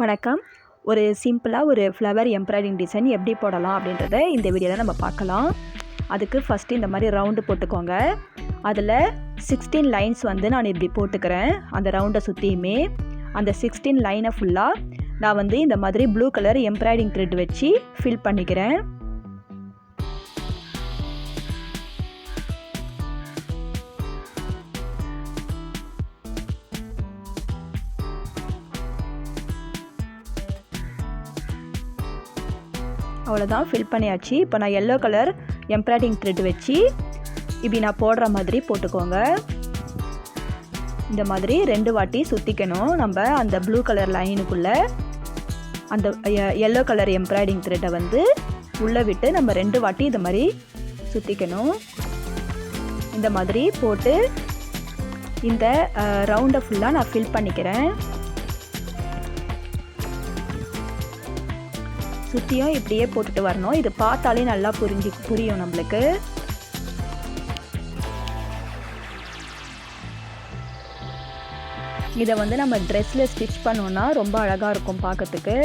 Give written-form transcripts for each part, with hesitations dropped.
வணக்கம். ஒரு சிம்பிளாக ஒரு ஃப்ளவர் எம்ப்ராய்டிங் டிசைன் எப்படி போடலாம் அப்படின்றத இந்த வீடியோவில் நம்ம பார்க்கலாம். அதுக்கு ஃபஸ்ட்டு இந்த மாதிரி ரவுண்டு போட்டுக்கோங்க. அதில் 16 லைன்ஸ் வந்து நான் இப்படி போட்டுக்கிறேன். அந்த ரவுண்டை சுற்றியுமே அந்த 16 லைனை ஃபுல்லாக நான் வந்து இந்த மாதிரி ப்ளூ கலர் எம்ப்ராய்டிங் த்ரெட் வச்சு ஃபில் பண்ணிக்கிறேன். அவ்வளோதான், ஃபில் பண்ணியாச்சு. இப்போ நான் எல்லோ கலர் எம்ப்ராய்டிங் த்ரெட் வச்சு இப்படி நான் போடுற மாதிரி போட்டுக்கோங்க. இந்த மாதிரி 2 வாட்டி சுற்றிக்கணும். நம்ம அந்த ப்ளூ கலர் லைனுக்குள்ளே அந்த எல்லோ கலர் எம்ப்ராய்டிங் த்ரெட்டை வந்து உள்ளே விட்டு நம்ம 2 வாட்டி இந்த மாதிரி சுற்றிக்கணும். இந்த மாதிரி போட்டு இந்த ரவுண்டை ஃபுல்லாக நான் ஃபில் பண்ணிக்கிறேன். சுற்றியும் இப்படியே போட்டுட்டு வரணும். இது பார்த்தாலே நல்லா புரியும் நம்மளுக்கு. இதை வந்து நம்ம ட்ரெஸ்ஸில் ஸ்டிச் பண்ணோன்னா ரொம்ப அழகாக இருக்கும் பார்க்கறதுக்கு.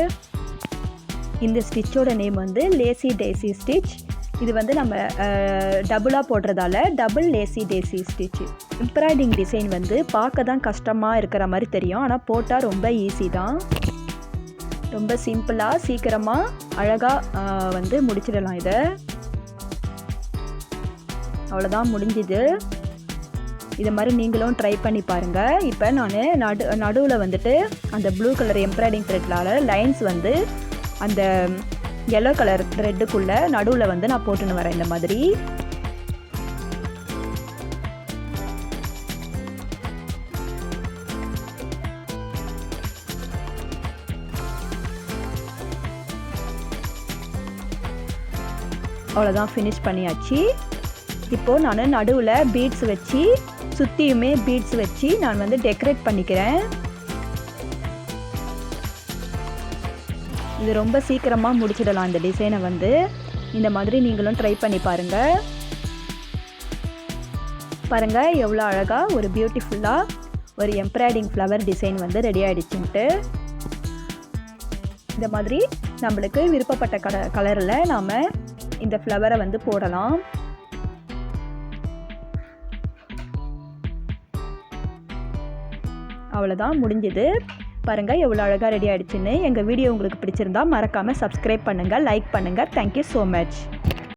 இந்த ஸ்டிச்சோட நேம் வந்து லேசி டேசி ஸ்டிச். இது வந்து நம்ம டபுளாக போடுறதால double lazy daisy stitch. Embroidering design வந்து பார்க்க தான் கஷ்டமாக இருக்கிற மாதிரி தெரியும், ஆனால் போட்டால் ரொம்ப ஈஸி தான். ரொம்ப சிம்பிளாக சீக்கிரமாக அழகாக வந்து முடிச்சிடலாம். இதை அவ்வளோதான், முடிஞ்சுது. இதை மாதிரி நீங்களும் ட்ரை பண்ணி பாருங்கள். இப்போ நான் நடுவில் வந்துட்டு அந்த ப்ளூ கலர் எம்ப்ராய்டிங் த்ரெட்லால் லைன்ஸ் வந்து அந்த எல்லோ கலர் த்ரெட்டுக்குள்ளே நடுவில் வந்து நான் போட்டுன்னு வரேன். இந்த மாதிரி அவ்வளோதான், ஃபினிஷ் பண்ணியாச்சு. இப்போது நான் நடுவில் பீட்ஸ் வச்சு சுற்றியுமே பீட்ஸ் வச்சு நான் வந்து டெக்கரேட் பண்ணிக்கிறேன். இது ரொம்ப சீக்கிரமாக முடிச்சிடலாம் இந்த டிசைனை வந்து. இந்த மாதிரி நீங்களும் ட்ரை பண்ணி பாருங்கள். பாருங்கள் எவ்வளோ அழகாக ஒரு பியூட்டிஃபுல்லாக ஒரு எம்ப்ராய்டிங் ஃப்ளவர் டிசைன் வந்து ரெடி ஆகிடுச்சுன்ட்டு. இந்த மாதிரி நம்மளுக்கு விருப்பப்பட்ட கலரில் நாம் இந்த ஃப்ளவரை வந்து போடலாம். அவ்வளோதான், முடிஞ்சது. பாருங்கள் எவ்வளோ அழகாக ரெடி ஆகிடுச்சுன்னு. எங்கள் வீடியோ உங்களுக்கு பிடிச்சிருந்தா மறக்காமல் சப்ஸ்கிரைப் பண்ணுங்கள், லைக் பண்ணுங்கள். Thank you so much.